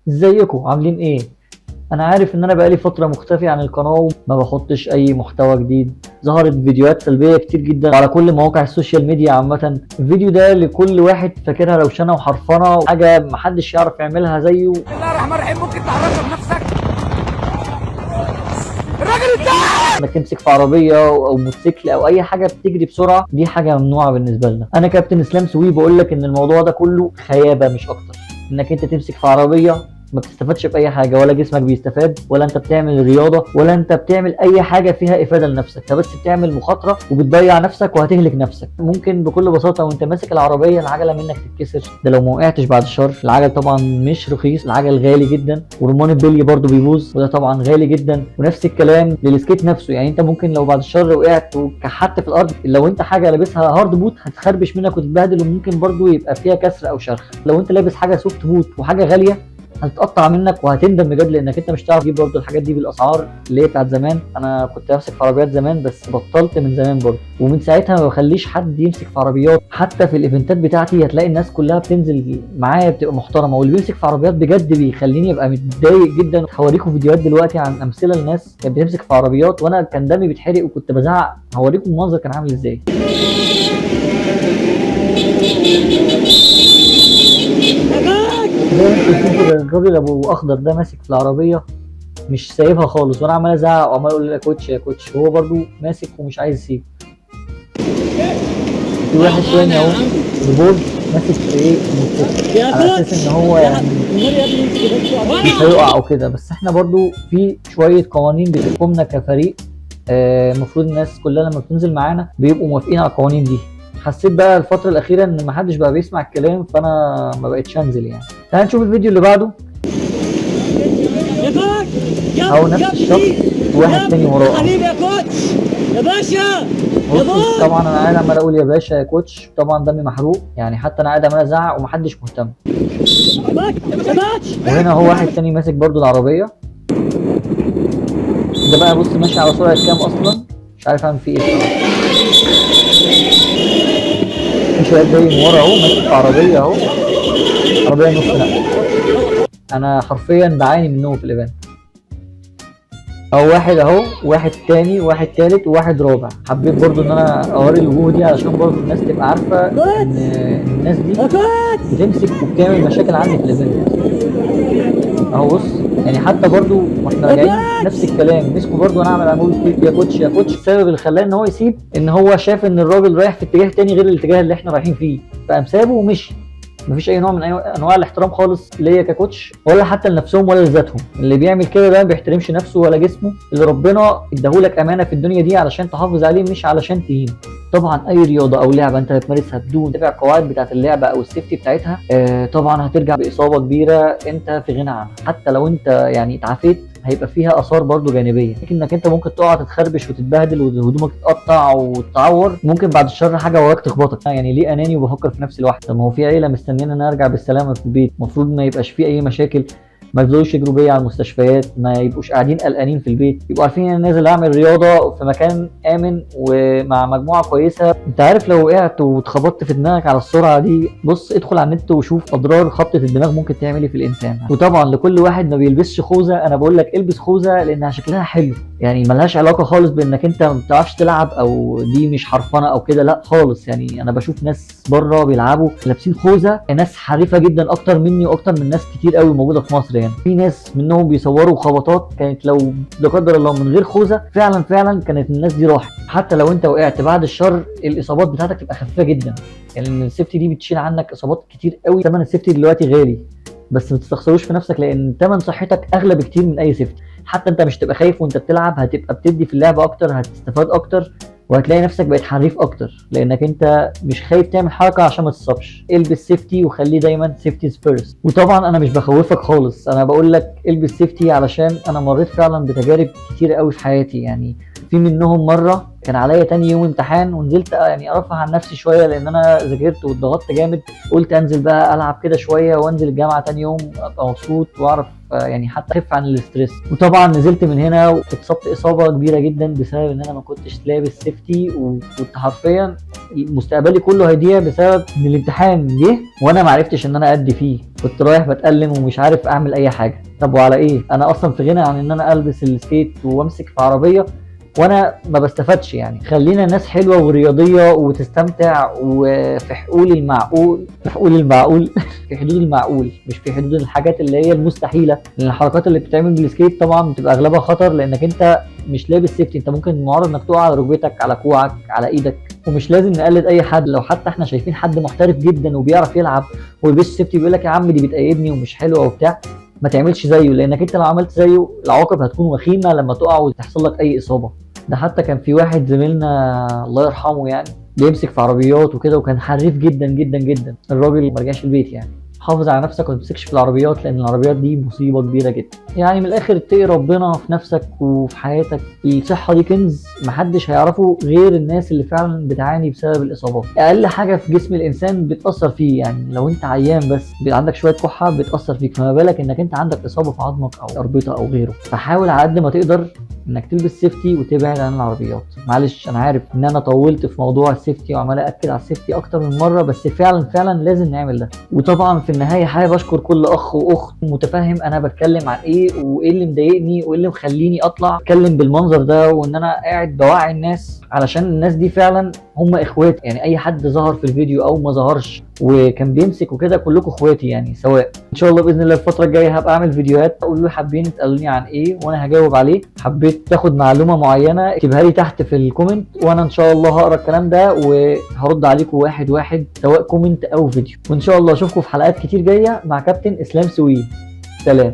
ازيكم عاملين ايه؟ انا عارف ان انا بقالي فتره مختفي عن القناه وما بحطش اي محتوى جديد. ظهرت فيديوهات سلبيه كتير جدا على كل مواقع السوشيال ميديا عامه. الفيديو ده لكل واحد فاكرها روشنه وحرفنه وحاجه محدش يعرف يعملها زيه. بسم الله الرحمن الرحيم. ممكن تعرفها بنفسك؟ الراجل ده انك تمسك في عربيه او موتوسيكل او اي حاجه بتجري بسرعه، دي حاجه ممنوعه بالنسبه لنا. انا كابتن اسلام سوي بقول لك ان الموضوع ده كله خيابه مش اكتر. انك انت تمسك في عربيه ما بتستفادش باي حاجه، ولا جسمك بيستفاد، ولا انت بتعمل رياضه، ولا انت بتعمل اي حاجه فيها افاده لنفسك. انت بس بتعمل مخاطره وبتضيع نفسك وهتهلك نفسك. ممكن بكل بساطه وانت ماسك العربيه العجله منك تتكسر، ده لو ما وقعتش بعد الشر. العجل طبعا مش رخيص، العجل غالي جدا، ورمان البلي برده بيبوظ وده طبعا غالي جدا. ونفس الكلام للسكيت نفسه، يعني انت ممكن لو بعد الشر وقعت وكحت في الارض، لو انت حاجه لابسها هارد بوت هتخربش منك وتتبهدل، وممكن برده يبقى فيها كسر او شرخ. لو انت لابس حاجه سوفت بوت وحاجه غاليه هتتقطع منك وهتندم بجد، لانك انت مش هتعرف تجيب برضه الحاجات دي بالاسعار اللي هي بتاعت زمان. انا كنت بمسك في عربيات زمان بس بطلت من زمان برضه، ومن ساعتها ما بخليش حد يمسك في عربيات. حتى في الايفنتات بتاعتي هتلاقي الناس كلها بتنزل معايا بتبقى محترمه، واللي بيمسك في عربيات بجد بيخليني ابقى متضايق جدا. هوريكم فيديوهات دلوقتي عن امثله لناس كانت بتمسك في عربيات وانا كان دمي بيتحرق وكنت بزعق. هوريكم المنظر كان عامل ازاي. زي ما انتوا شايفين كده الراجل ابو اخضر ده ماسك في العربيه مش سايبها خالص، وانا عمال ازعق وعمال اقول له يا كوتش يا كوتش، وهو برضو ماسك ومش عايز يسيب. في واحد تاني اهو ببول ماسك في ايه الموتوسيكل على اساس ان هو يعني مش هيقع او كده. بس احنا برضو في شويه قوانين بتحكمنا كفريق. المفروض الناس كلها لما بتنزل معانا بيبقوا موافقين على القوانين دي. حسيت بقى الفترة الأخيرة إن محدش بقى بيسمع الكلام، فأنا ما بقتش أنزل يعني. تعال نشوف الفيديو اللي بعده. أهو نفس الشخص واحد تاني وراه. حبيبي يا كوتش يا باشا يا بص طبعا أنا قاعد عمال أقول يا باشا يا كوتش، طبعا دمي محروق يعني، حتى أنا قاعد عمال أزعق ومحدش مهتم. وهنا هو واحد تاني ماسك برضو العربية. ده بقى بص ماشي على سرعة كام أصلا، مش عارف أعمل فيه إيه بصراحة. في شوية جاي من ورا أهو ماسك في عربية أهو، عربية نص نقل. انا حرفيا بعاني منهم في الايفنت. اهو واحد اهو، واحد تاني، واحد تالت، وواحد رابع. حبيت برضو ان انا اوري الوجوه دي علشان برضو الناس تبقى عارفه ان الناس دي بتمسك وبتعمل مشاكل عندي في الايفنت. اهو بص يعني حتى برضو واحنا راجعين نفس الكلام مسكوا برضو، وانا عامل اقول يا كوتش يا كوتش. السبب اللي خلاه ان هو يسيب ان هو شاف ان الراجل رايح في اتجاه تاني غير الاتجاه اللي احنا رايحين فيه، فقام سابه ومشي. مفيش اي نوع من اي انواع الاحترام خالص ليا ككوتش، ولا حتى لنفسهم ولا لذاتهم. اللي بيعمل كده ده ما بيحترمش نفسه ولا جسمه اللي ربنا اداهولك امانه في الدنيا دي علشان تحافظ عليه مش علشان تهينه. طبعا اي رياضه او لعبه انت بتمارسها بدون تتبع القواعد بتاعه اللعبه او السيفتي بتاعتها طبعا هترجع باصابه كبيره انت في غنى عنها. حتى لو انت يعني اتعافيت هيبقى فيها اثار برضو جانبيه، انك انت ممكن تقع تتخربش وتتبهدل وهدومك تتقطع وتتعور، ممكن بعد الشر حاجه وراك تخبطك. يعني ليه اناني وبفكر في نفسي لوحدي؟ طب ما هو في عيله مستنيين ان انا ارجع بالسلامه في البيت، المفروض ما يبقاش في اي مشاكل، ما يفضلوش يجروا بيا على المستشفيات، ما يبقوش قاعدين قلقانين في البيت، يبقوا عارفين ان انا نازل اعمل رياضه في مكان امن ومع مجموعه كويسه. انت عارف لو وقعت واتخبطت في دماغك على السرعه دي، بص ادخل على النت وشوف اضرار خبطه الدماغ ممكن تعمل ايه في الانسان. وطبعا لكل واحد ما بيلبسش خوذه، انا بقول لك البس خوذه لانها شكلها حلو، يعني ملهاش علاقه خالص بانك انت ما بتعرفش تلعب او دي مش حرفنه او كده، لا خالص. يعني انا بشوف ناس بره بيلعبوا لابسين خوذه، ناس حريفه جدا اكتر مني واكتر من ناس كتير قوي موجوده في مصر. يعني في ناس منهم بيصوروا خبطات كانت لو لا قدر الله من غير خوذه فعلا كانت الناس دي راحت. حتى لو انت وقعت بعد الشر الاصابات بتاعتك تبقى خفيفه جدا، يعني السيفتي دي بتشيل عنك اصابات كتير قوي. ثمن السيفتي دلوقتي غالي، بس ما تستخسروش في نفسك لان ثمن صحتك اغلى بكتير من اي سيفتي. حتى انت مش تبقى خايف وانت بتلعب، هتبقى بتدي في اللعبه اكتر، هتستفاد اكتر، وهتلاقي نفسك بقيت حريف اكتر لانك انت مش خايف تعمل حركه عشان ما تصابش. البس سيفتي وخليه دايما سيفتي فيرست. وطبعا انا مش بخوفك خالص، انا بقول لك البس سيفتي علشان انا مريت فعلا بتجارب كتير قوي في حياتي. يعني في منهم مره كان عليا تاني يوم امتحان ونزلت يعني ارفه عن نفسي شويه لان انا ذاكرت واتضغطت جامد، قلت انزل بقى العب كده شويه وانزل الجامعه تاني يوم ابقى مبسوط واعرف يعني حتى اخف عن الاسترس. وطبعا نزلت من هنا واتصبت اصابه كبيره جدا بسبب ان انا ما كنتش لابس سيفتي، وكنت حرفيا مستقبلي كله هيضيع بسبب ان الامتحان جه وانا ما عرفتش ان انا ادي فيه، كنت رايح بتألم ومش عارف اعمل اي حاجه. طب وعلى ايه؟ انا اصلا في غنى عن ان انا البس السكيت وامسك في عربيه وانا ما بستفادش. يعني خلينا ناس حلوه ورياضيه وتستمتع وفي حقول المعقول، في حقول المعقول في حدود المعقول، مش في حدود الحاجات اللي هي المستحيله. لان الحركات اللي بتتعمل بالسكيت طبعا بتبقى اغلبها خطر لانك انت مش لابس سيفتي، انت ممكن معرض انك تقع على ركبتك، على كوعك، على ايدك. ومش لازم نقلد اي حد، لو حتى احنا شايفين حد محترف جدا وبيعرف يلعب ويلبس سيفتي بيقول لك يا عم دي بتأيدني ومش حلوه وبتاع، ما تعملش زيه، لانك انت لو عملت زيه العواقب هتكون وخيمه لما تقع وتحصل لك اي اصابه. ده حتى كان في واحد زميلنا الله يرحمه يعني بيمسك في عربيات وكده وكان حريف جدا جدا جدا، الراجل ما رجعش البيت. يعني حافظ على نفسك وما تمسكش في العربيات لان العربيات دي مصيبه كبيره جدا. يعني من الاخر اتقي ربنا في نفسك وفي حياتك، الصحه دي كنز محدش هيعرفه غير الناس اللي فعلا بتعاني بسبب الاصابات. اقل حاجه في جسم الانسان بتاثر فيه، يعني لو انت عيان بس عندك شويه كحه بتاثر فيك، فما بالك انك انت عندك اصابه في عظمك او اربطه او غيره. فحاول على قد ما تقدر انك تلبس سيفتي وتبعد عن العربيات. معلش انا عارف ان انا طولت في موضوع السيفتي وعمال اكد على السيفتي اكتر من مره، بس فعلا لازم نعمل ده. وطبعا في النهايه حابب اشكر كل اخ واخت متفهم انا بتكلم عن ايه وايه اللي مضايقني وايه اللي مخليني اطلع اتكلم بالمنظر ده، وان انا قاعد بوعي الناس علشان الناس دي فعلا هم اخواتي. يعني اي حد ظهر في الفيديو او ما ظهرش وكان بيمسك وكده كلكم اخواتي يعني سواء. ان شاء الله باذن الله الفتره الجايه هبقى اعمل فيديوهات قولوا لي حابين تسالوني عن ايه وانا هجاوب عليه. حبيت تاخد معلومه معينه اكتبها لي تحت في الكومنت وانا ان شاء الله هقرا الكلام ده وهرد عليكم واحد واحد سواء كومنت او فيديو. وان شاء الله اشوفكم في حلقات كتير جايه مع كابتن اسلام سويد. سلام.